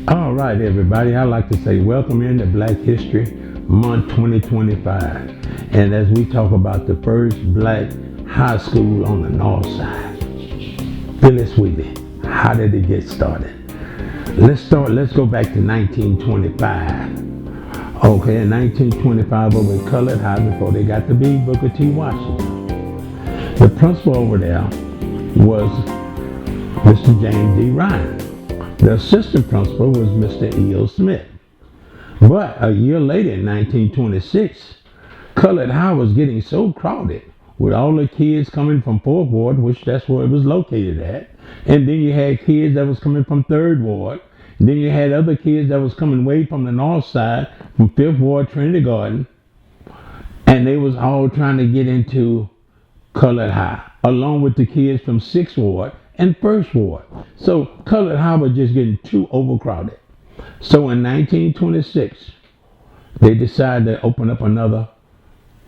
All right, everybody, I'd like to say welcome into Black History Month 2025. And as we talk about the first black high school on the north side, Phillis Wheatley, how did it get started? Let's go back to 1925. Okay, in 1925 over at Colored High before they got to be Booker T. Washington. The principal over there was Mr. James D. Ryan. The assistant principal was Mr. E.O. Smith. But a year later in 1926, Colored High was getting so crowded with all the kids coming from 4th Ward, which that's where it was located at. And then you had kids that was coming from 3rd Ward. And then you had other kids that was coming way from the north side, from 5th Ward, Trinity Garden. And they was all trying to get into Colored High, along with the kids from 6th Ward and 1st Ward. So Colored High was just getting too overcrowded. So in 1926, they decided to open up another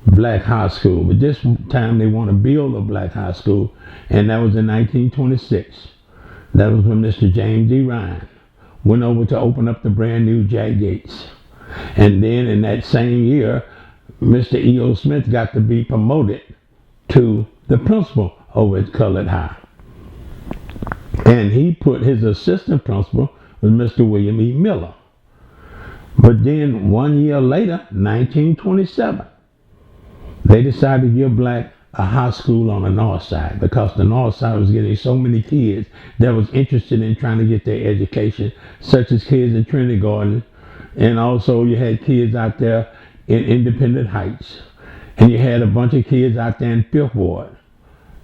black high school. But this time they want to build a black high school, and that was in 1926. That was when Mr. James D. Ryan went over to open up the brand new Jack Gates. And then in that same year, Mr. E.O. Smith got to be promoted to the principal over at Colored High. And he put his assistant principal was Mr. William E. Miller. But then 1 year later, 1927, they decided to give black a high school on the north side because the north side was getting so many kids that was interested in trying to get their education, such as kids in Trinity Garden. And also you had kids out there in Independent Heights. And you had a bunch of kids out there in 5th Ward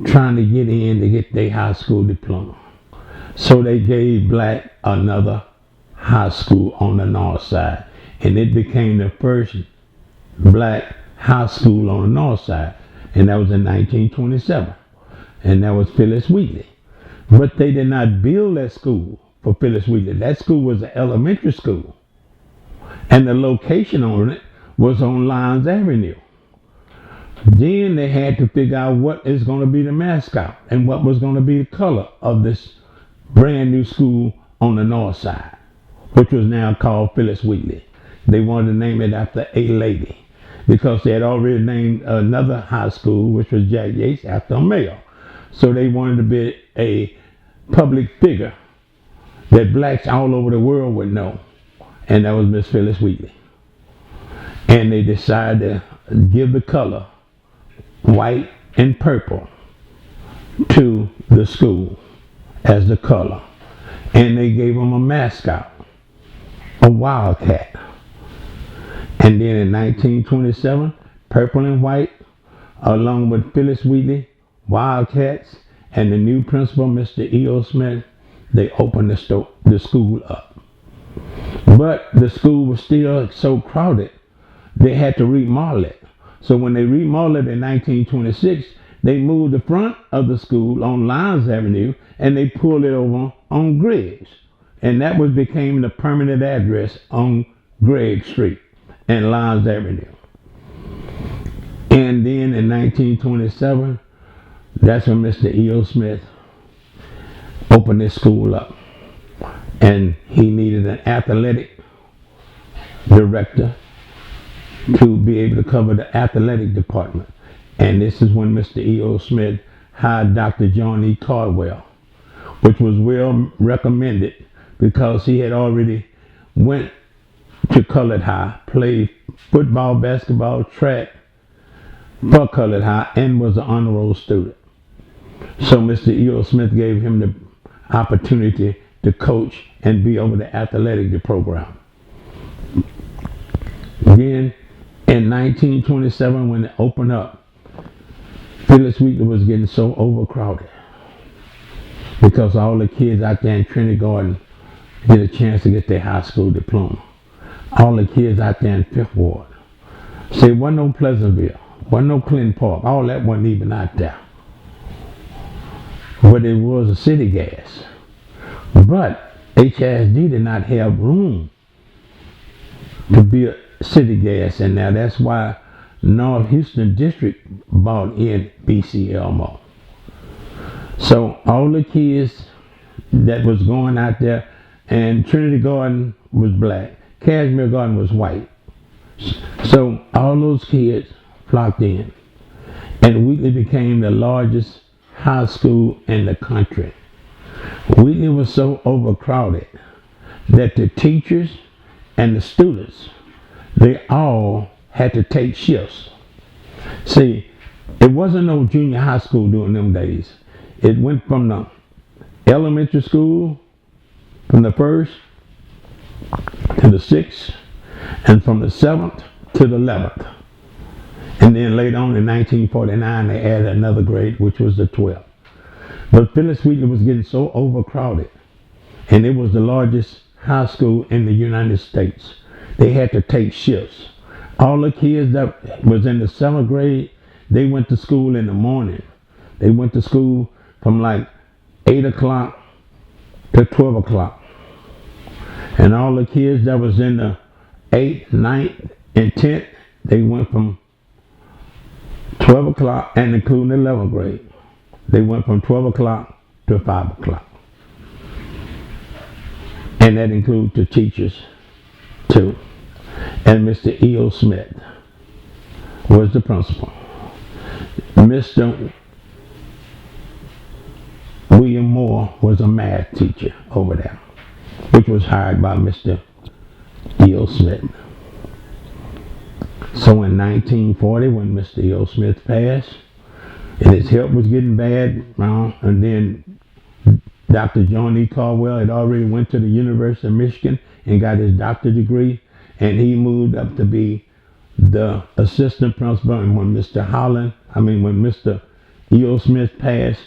trying to get in to get their high school diploma. So they gave black another high school on the north side. And it became the first black high school on the north side. And that was in 1927. And that was Phillis Wheatley. But they did not build that school for Phillis Wheatley. That school was an elementary school. And the location on it was on Lyons Avenue. Then they had to figure out what is going to be the mascot and what was going to be the color of this brand new school on the north side, which was now called Phillis Wheatley. They wanted to name it after a lady because they had already named another high school, which was Jack Yates, after a male. So they wanted to be a public figure that blacks all over the world would know, and that was Miss Phillis Wheatley. And they decided to give the color white and purple to the school as the color. And they gave them a mascot, a Wildcat. And then in 1927, purple and white, along with Phillis Wheatley, Wildcats, and the new principal, Mr. E.O. Smith, they opened the school up. But the school was still so crowded, they had to remodel it. So when they remodeled it in 1926, they moved the front of the school on Lyons Avenue and they pulled it over on Griggs. And that became the permanent address on Gregg Street and Lyons Avenue. And then in 1927, that's when Mr. E.O. Smith opened this school up. And he needed an athletic director to be able to cover the athletic department. And this is when Mr. E.O. Smith hired Dr. John E. Caldwell, which was well recommended because he had already went to Colored High, played football, basketball, track for Colored High, and was an honor roll student. So Mr. E.O. Smith gave him the opportunity to coach and be over the athletic program. Then in 1927, when it opened up, Phillis Wheatley was getting so overcrowded because all the kids out there in Trinity Garden get a chance to get their high school diploma. All the kids out there in 5th Ward. See, it wasn't no Pleasantville, wasn't no Clinton Park, all that wasn't even out there. But it was a city gas. But HISD did not have room to build city gas, and now that's why North Houston District bought in BC Elmo. So all the kids that was going out there and Trinity Garden was black. Cashmere Garden was white. So all those kids flocked in, and Wheatley became the largest high school in the country. Wheatley was so overcrowded that the teachers and the students, they all had to take shifts. See, it wasn't no junior high school during them days. It went from the elementary school, from the first to the sixth, and from the 7th to the 11th. And then later on in 1949, they added another grade, which was the 12th. But Phillis Wheatley was getting so overcrowded, and it was the largest high school in the United States. They had to take shifts. All the kids that was in the 7th grade, they went to school in the morning. They went to school from like 8 o'clock to 12 o'clock. And all the kids that was in the 8th, 9th, and 10th, they went from 12 o'clock, and including the 11th grade. They went from 12 o'clock to 5 o'clock. And that includes the teachers too. And Mr. E.O. Smith was the principal. Mr. William Moore was a math teacher over there, which was hired by Mr. E.O. Smith. So in 1940, when Mr. E.O. Smith passed, and his health was getting bad, and then Dr. John E. Caldwell had already went to the University of Michigan and got his doctorate degree, and he moved up to be the assistant principal. And when when Mr. E.O. Smith passed,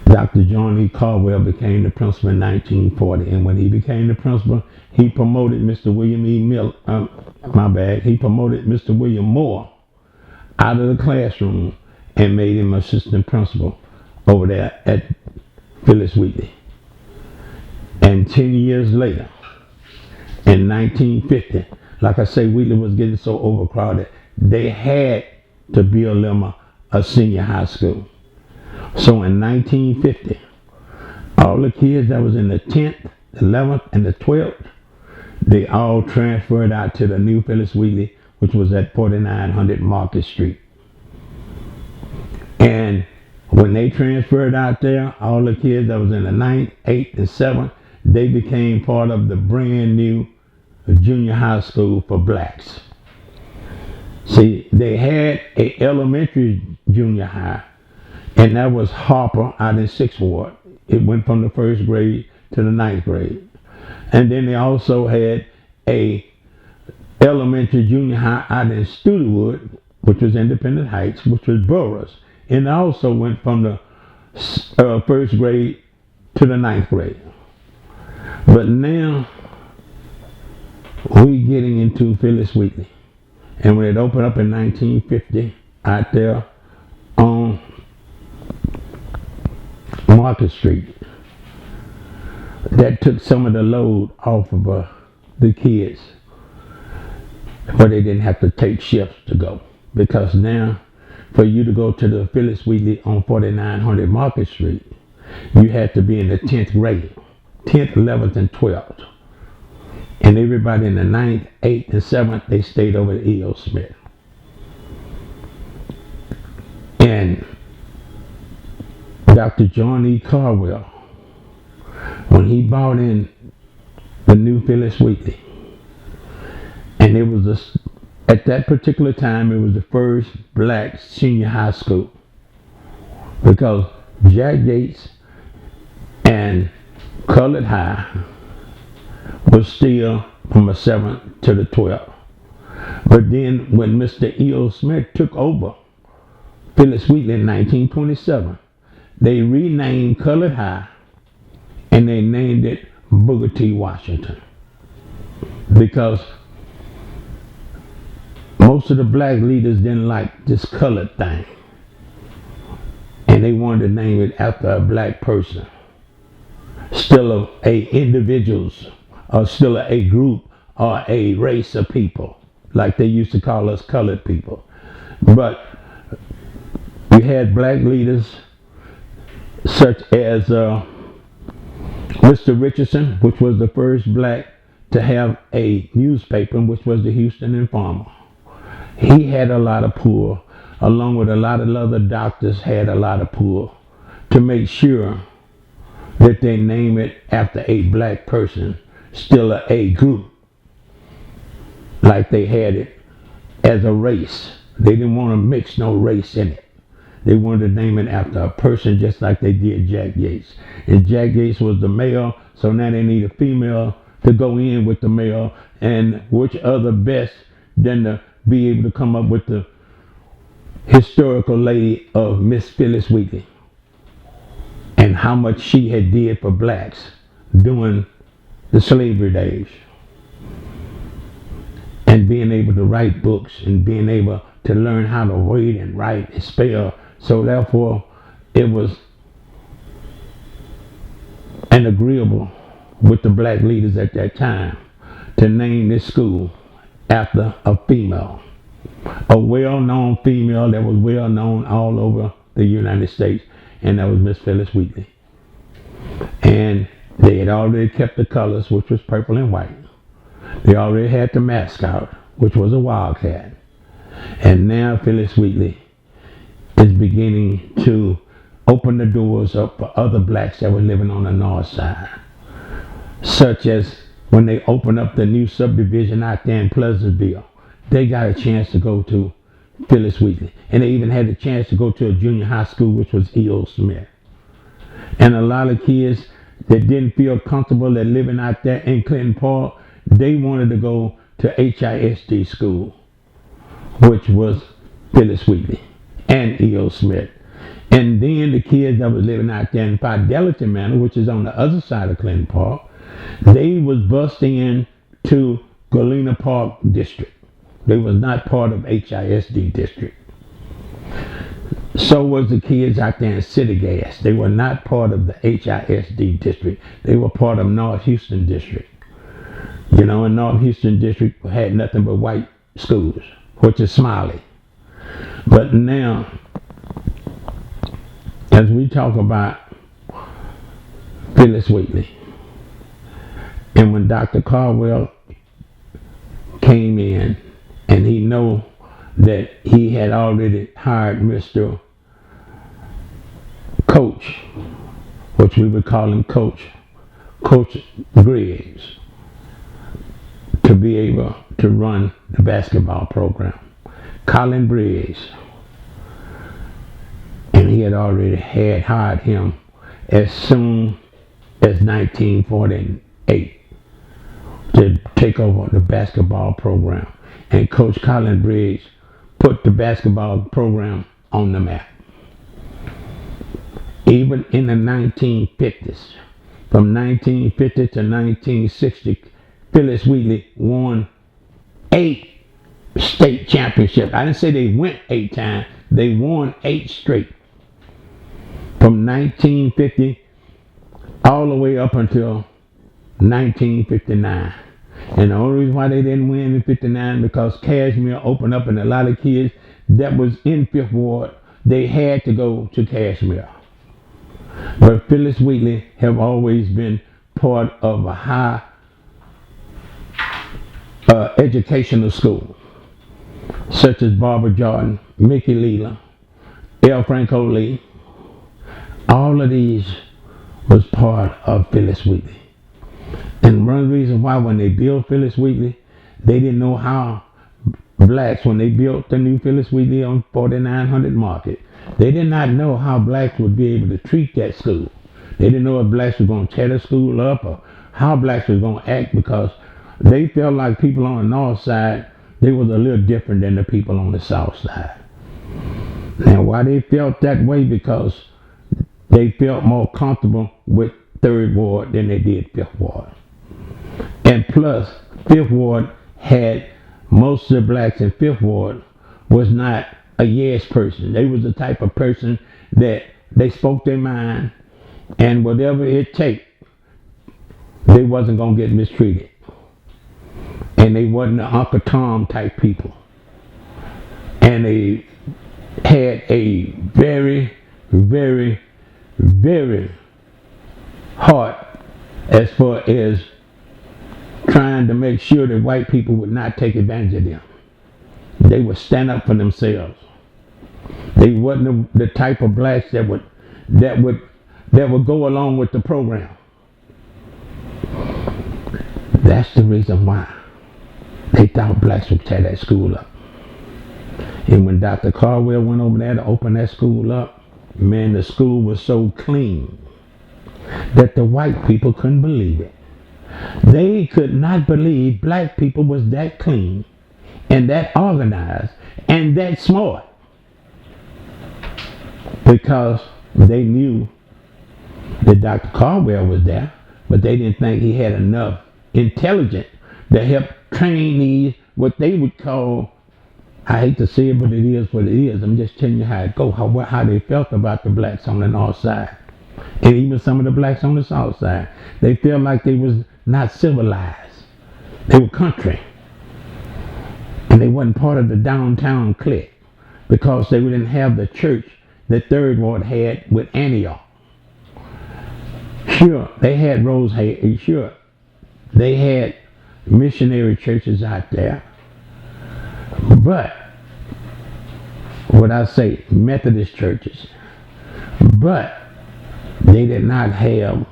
Dr. John E. Caldwell became the principal in 1940. And when he became the principal, he promoted Mr. He promoted Mr. William Moore out of the classroom and made him assistant principal over there at Phillis Wheatley. And 10 years later, in 1950, like I say, Wheatley was getting so overcrowded, they had to build them a senior high school. So in 1950, all the kids that was in the 10th, 11th, and the 12th, they all transferred out to the new Phillis Wheatley, which was at 4900 Market Street. And when they transferred out there, all the kids that was in the 9th, 8th, and 7th, they became part of the brand new junior high school for blacks. See, they had a elementary junior high, and that was Harper out in 6th Ward. It went from the 1st grade to the 9th grade. And then they also had a elementary junior high out in Studewood, which was Independent Heights, which was Burroughs. And it also went from the 1st grade to the 9th grade. But now we getting into Phillis Wheatley. And when it opened up in 1950 out there on Market Street, that took some of the load off of the kids, where they didn't have to take shifts to go. Because now, for you to go to the Phillis Wheatley on 4900 Market Street, you had to be in the 10th grade, 10th, 11th, and 12th. And everybody in the 9th, 8th, and 7th, they stayed over at E.O. Smith. And Dr. John E. Caldwell, when he bought in the new Phillis Wheatley, and it was at that particular time, it was the first black senior high school, because Jack Gates and Colored High was still from the 7th to the 12th. But then when Mr. E.O. Smith took over Phillis Wheatley in 1927, they renamed Colored High and they named it Booker T. Washington, because most of the black leaders didn't like this colored thing, and they wanted to name it after a black person, still a individuals, or still a group or a race of people, like they used to call us colored people. But we had black leaders such as Mr. Richardson, which was the first black to have a newspaper, which was the Houston Informer. He had a lot of pull, along with a lot of other doctors had a lot of pull to make sure that they name it after a black person, still a group, like they had it as a race. They didn't want to mix no race in it. They wanted to name it after a person, just like they did Jack Yates. And Jack Yates was the male, so now they need a female to go in with the male. And which other best than to be able to come up with the historical lady of Miss Phillis Wheatley, and how much she had did for blacks during the slavery days, and being able to write books and being able to learn how to read and write and spell. So therefore, it was an agreeable with the black leaders at that time to name this school after a female, a well-known female that was well-known all over the United States, and that was Miss Phillis Wheatley. And they had already kept the colors, which was purple and white. They already had the mascot, which was a Wildcat. And now Phillis Wheatley is beginning to open the doors up for other blacks that were living on the north side. Such as when they opened up the new subdivision out there in Pleasantville, they got a chance to go to Phillis Wheatley. And they even had a chance to go to a junior high school, which was E.O. Smith. And a lot of kids that didn't feel comfortable that living out there in Clinton Park, they wanted to go to HISD school, which was Phillis Wheatley and E.O. Smith. And then the kids that was living out there in Fidelity Manor, which is on the other side of Clinton Park, they was busting into Galena Park District. They was not part of HISD District. So was the kids out there in City Gas. They were not part of the HISD District. They were part of North Houston District. You know, and North Houston District had nothing but white schools, which is Smiley. But now, as we talk about Phillis Wheatley, and when Dr. Caldwell came in, and he know that he had already hired Mr. Coach, which we would call him Coach Griggs, to be able to run the basketball program. Colin Briggs. And he had already hired him as soon as 1948 to take over the basketball program. And Coach Colin Briggs put the basketball program on the map. Even in the 1950s, from 1950 to 1960, Phillis Wheatley won 8 state championships. I didn't say they went 8 times, they won 8 straight. From 1950 all the way up until 1959. And the only reason why they didn't win in 59 because Cashmere opened up, and a lot of kids that was in 5th Ward, they had to go to Cashmere. But Phillis Wheatley have always been part of a high educational school, such as Barbara Jordan, Mickey Leela, L. Franco Lee. All of these was part of Phillis Wheatley. And one of the reasons why when they built Phillis Wheatley, they didn't know how blacks, when they built the new Phillis Wheatley on 4900 Market, they did not know how blacks would be able to treat that school. They didn't know if blacks were going to tear the school up or how blacks were going to act, because they felt like people on the north side, they was a little different than the people on the south side. And why they felt that way? Because they felt more comfortable with 3rd Ward than they did 5th Ward. And plus, 5th Ward had most of the blacks in 5th Ward was not a yes person. They was the type of person that they spoke their mind, and whatever it take, they wasn't going to get mistreated. And they wasn't the Uncle Tom type people. And they had a very, very, very hard as far as trying to make sure that white people would not take advantage of them. They would stand up for themselves. They wasn't the type of blacks that would go along with the program. That's the reason why they thought blacks would tear that school up. And when Dr. Caldwell went over there to open that school up, man, the school was so clean that the white people couldn't believe it. They could not believe black people was that clean and that organized and that smart, because they knew that Dr. Caldwell was there, but they didn't think he had enough intelligence to help train these, what they would call, I hate to say it, but it is what it is. I'm just telling you how it goes, how they felt about the blacks on the north side. And even some of the blacks on the south side. They felt like they was not civilized. They were country. And they wasn't part of the downtown clique, because they didn't have the church that Third Ward had with Antioch. Sure, they had Rosehead. Sure, they had missionary churches out there. But, what I say, Methodist churches. But, they did not have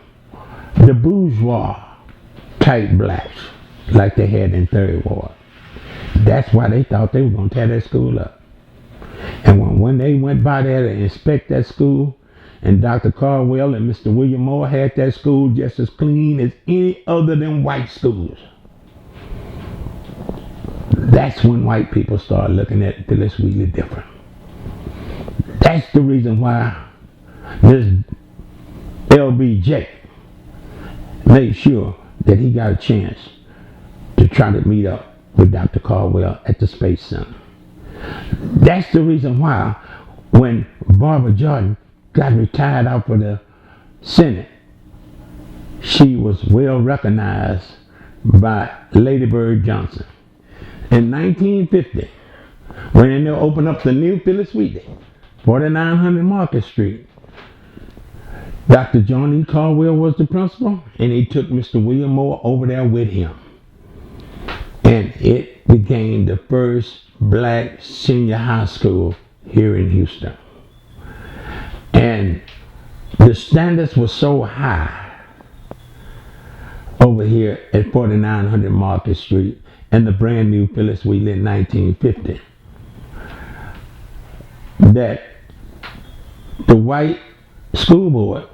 the bourgeois type blacks like they had in Third Ward. That's why they thought they were going to tear that school up. And when they went by there to inspect that school, and Dr. Caldwell and Mr. William Moore had that school just as clean as any other than white schools, that's when white people started looking at Phillis Wheatley different. That's the reason why this LBJ made sure that he got a chance to try to meet up with Dr. Caldwell at the Space Center. That's the reason why when Barbara Jordan got retired out for the Senate, she was well recognized by Lady Bird Johnson. In 1950, when they opened up the new Phillis Wheatley, 4900 Market Street, Dr. John E. Caldwell was the principal, and he took Mr. William Moore over there with him. And it became the first black senior high school here in Houston. And the standards were so high over here at 4900 Market Street and the brand new Phillis Wheatley in 1950 that the white school board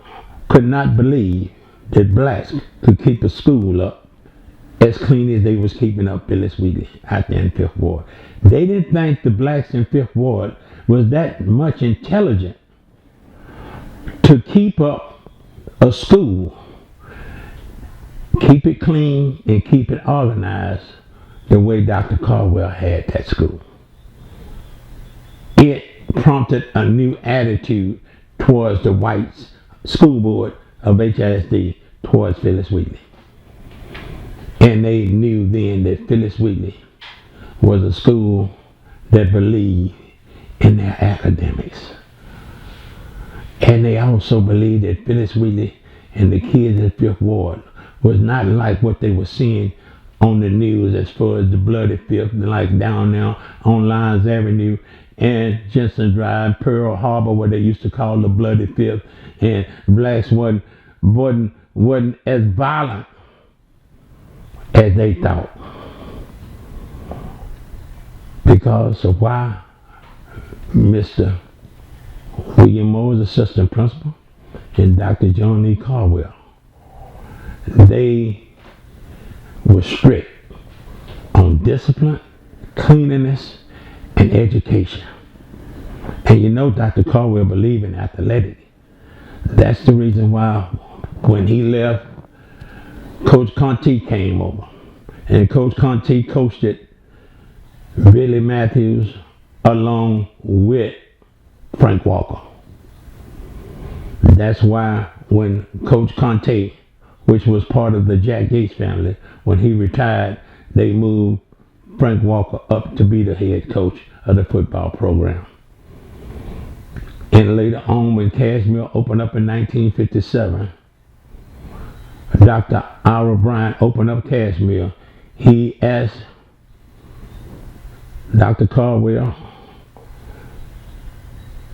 could not believe that blacks could keep a school up as clean as they was keeping up Phillis Wheatley out there in Fifth Ward. They didn't think the blacks in Fifth Ward was that much intelligent to keep up a school, keep it clean and keep it organized the way Dr. Caldwell had that school. It prompted a new attitude towards the white school board of HISD towards Phillis Wheatley. And they knew then that Phillis Wheatley was a school that believed in their academics. And they also believed that Phillis Wheatley and the kids in Fifth Ward was not like what they were seeing on the news as far as the bloody Fifth, like down there on Lyons Avenue and Jensen Drive, Pearl Harbor, where they used to call the bloody Fifth, and blacks wasn't as violent as they thought. Because of why Mr. William Moore was assistant principal and Dr. John E. Caldwell, they were strict on discipline, cleanliness, and education. And you know Dr. Caldwell believed in athletics. That's the reason why when he left, Coach Conte came over. And Coach Conte coached it Billy Matthews along with Frank Walker. That's why when Coach Conte, which was part of the Jack Gates family, when he retired, they moved Frank Walker up to be the head coach of the football program. And later on, when Cashmere opened up in 1957, Dr. Ira Bryant opened up Cashmere, he asked Dr. Caldwell,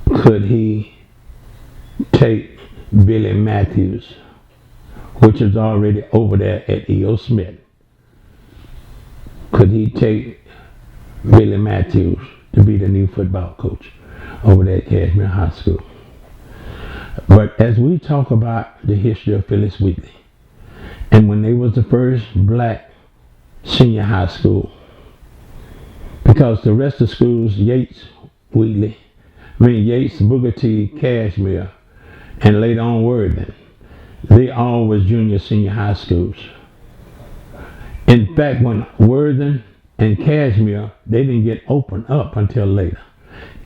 could he take Billy Matthews, which is already over there at E.O. Smith. Could he take Billy Matthews to be the new football coach over there at Cashmere High School? But as we talk about the history of Phillis Wheatley, and when they was the first black senior high school, because the rest of the schools, Yates, Booker T, Cashmere, and later on Worthing, they all was junior, senior high schools. In fact, when Worthing and Cashmere, they didn't get opened up until later.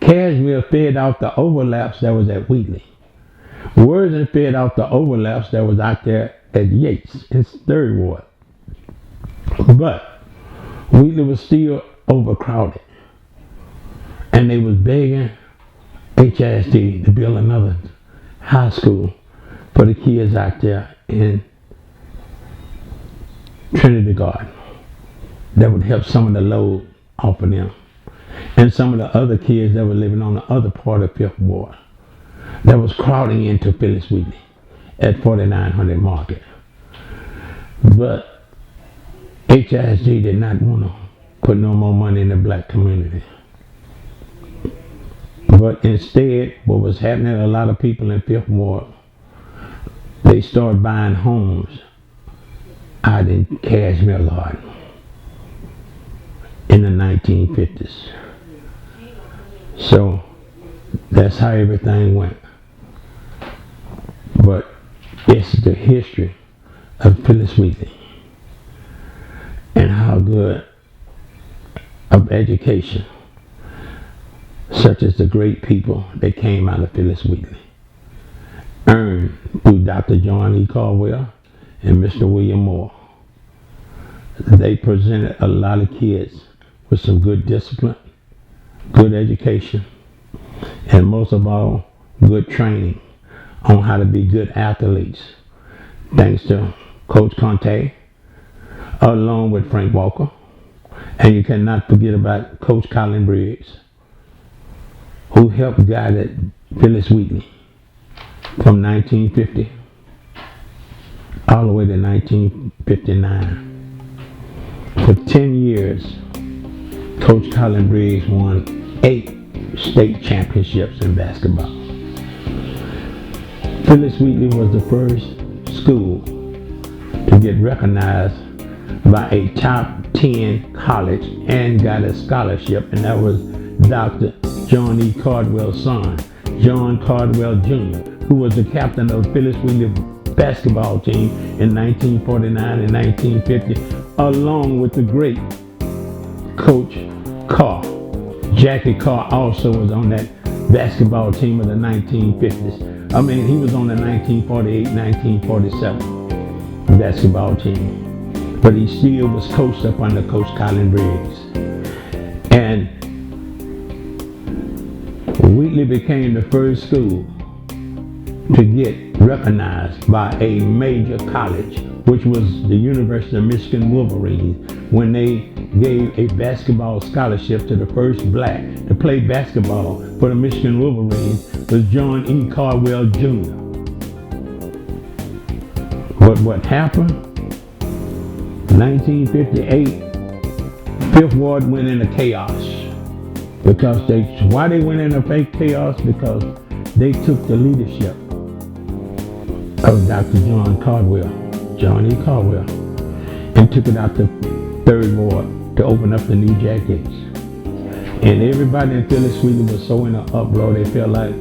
Cashmere fed out the overlaps that was at Wheatley. Worthing fed out the overlaps that was out there at Yates in 3rd Ward. But Wheatley was still overcrowded. And they was begging HISD to build another high school for the kids out there in Trinity Garden that would help some of the load off of them. And some of the other kids that were living on the other part of 5th Ward that was crowding into Phillis Wheatley at 4900 Market. But HISD did not want to put no more money in the black community. But instead, what was happening, a lot of people in 5th Ward, they started buying homes out in Cashmere Garden in the 1950s. So that's how everything went. But it's the history of Phillis Wheatley and how good of education, such as the great people that came out of Phillis Wheatley, earned through Dr. John E. Caldwell and Mr. William Moore. They presented a lot of kids with some good discipline, good education, and most of all, good training on how to be good athletes, thanks to Coach Conte, along with Frank Walker. And you cannot forget about Coach Colin Briggs, who helped guide Phillis Wheatley from 1950 all the way to 1959. For 10 years, Coach Colin Briggs won 8 state championships in basketball. Phillis Wheatley was the first school to get recognized by a top 10 college and got a scholarship, and that was Dr. John E. Caldwell's son, John Caldwell Jr., who was the captain of Phillis Wheatley basketball team in 1949 and 1950, along with the great Coach Carr. Jackie Carr also was on that basketball team of the 1950s. I mean, he was on the 1948-1947 basketball team. But he still was coached up under Coach Colin Briggs. And Wheatley became the first school to get recognized by a major college, which was the University of Michigan Wolverines, when they gave a basketball scholarship to the first black to play basketball for the Michigan Wolverines, was John E. Caldwell Jr. But what happened? 1958, 5th Ward went into chaos. Why they went into fake chaos? Because they took the leadership of Dr. John E. Caldwell, and took it out to 3rd Ward to open up the new Jack Gates. And everybody in Phillis Wheatley was so in an uproar, they felt like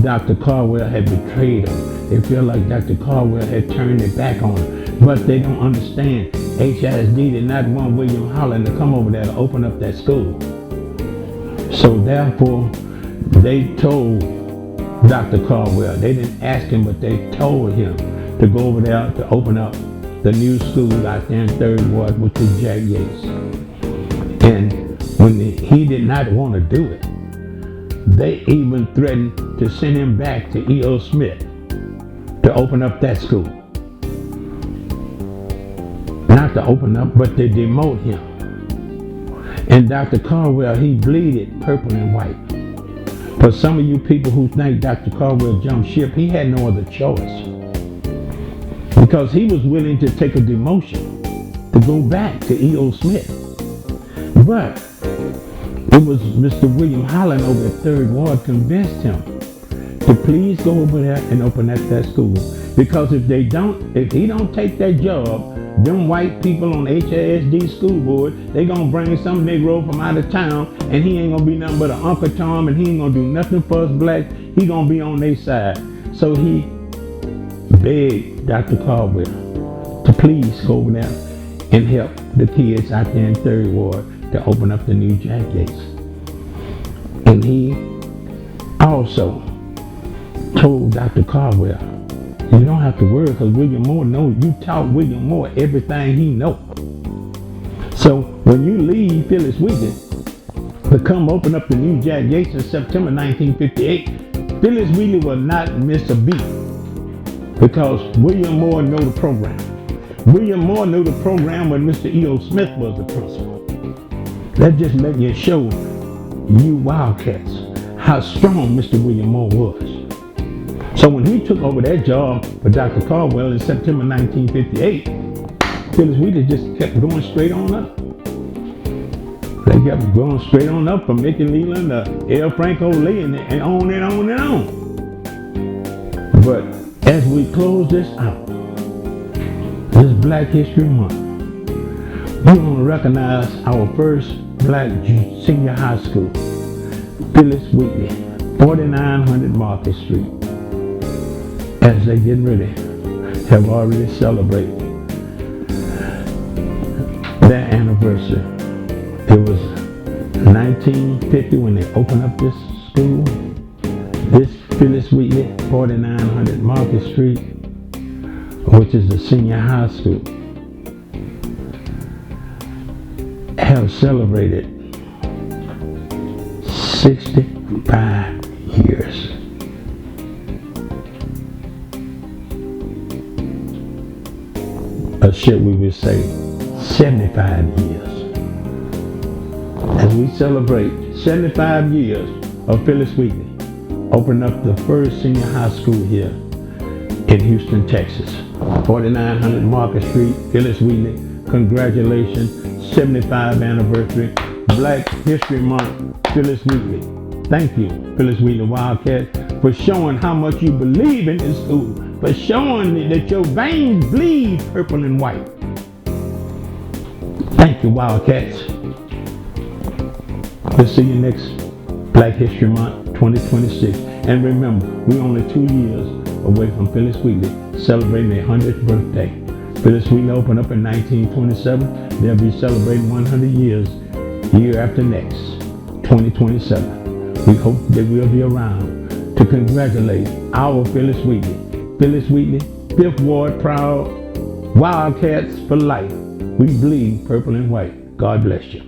Dr. Caldwell had betrayed them. They felt like Dr. Caldwell had turned their back on them. But they don't understand. HISD did not want William Holland to come over there to open up that school. So therefore, they told Dr. Caldwell, they didn't ask him, but they told him to go over there to open up the new school out there in 3rd Ward, which was Jack Yates. And when he did not want to do it, they even threatened to send him back to E.O. Smith to open up that school. to open up, but they demote him. And Dr. Caldwell, he bleeded purple and white. For some of you people who think Dr. Caldwell jumped ship, he had no other choice. Because he was willing to take a demotion to go back to E.O. Smith. But it was Mr. William Holland over at 3rd Ward convinced him to please go over there and open up that school. Because if he don't take that job, them white people on HASD school board, they gonna bring some Negro from out of town, and he ain't gonna be nothing but an Uncle Tom, and he ain't gonna do nothing for us blacks. He gonna be on their side. So he begged Dr. Caldwell to please go over there and help the kids out there in 3rd Ward to open up the new Jack Gates. And he also told Dr. Caldwell, you don't have to worry, because William Moore knows, you taught William Moore everything he knows. So when you leave Phillis Wheatley to come open up the new Jack Gates in September 1958, Phillis Wheatley will not miss a beat, because William Moore knew the program. William Moore knew the program when Mr. E.O. Smith was the principal. That just let you show you Wildcats how strong Mr. William Moore was. So when he took over that job for Dr. Caldwell in September 1958, Phillis Wheatley just kept going straight on up. They kept going straight on up from Mickey Leland to L. Franco Lee and on and on and on. But as we close this out, this Black History Month, we want to recognize our first black senior high school, Phillis Wheatley, 4900 Market Street. As they get ready, have already celebrated their anniversary. It was 1950 when they opened up this school, this Phillis Wheatley, 4900 Market Street, which is the senior high school, have celebrated 65 years. Or should we would say 75 years. As we celebrate 75 years of Phillis Wheatley, opening up the first senior high school here in Houston, Texas. 4900 Market Street, Phillis Wheatley. Congratulations, 75th anniversary, Black History Month, Phillis Wheatley. Thank you, Phillis Wheatley Wildcat, for showing how much you believe in this school, for showing that your veins bleed purple and white. Thank you, Wildcats. We'll see you next Black History Month 2026. And remember, we're only 2 years away from Phillis Wheatley celebrating their 100th birthday. Phillis Wheatley opened up in 1927. They'll be celebrating 100 years year after next, 2027. We hope that we'll be around to congratulate our Phillis Wheatley. Phillis Wheatley, 5th Ward proud, Wildcats for life. We bleed purple and white. God bless you.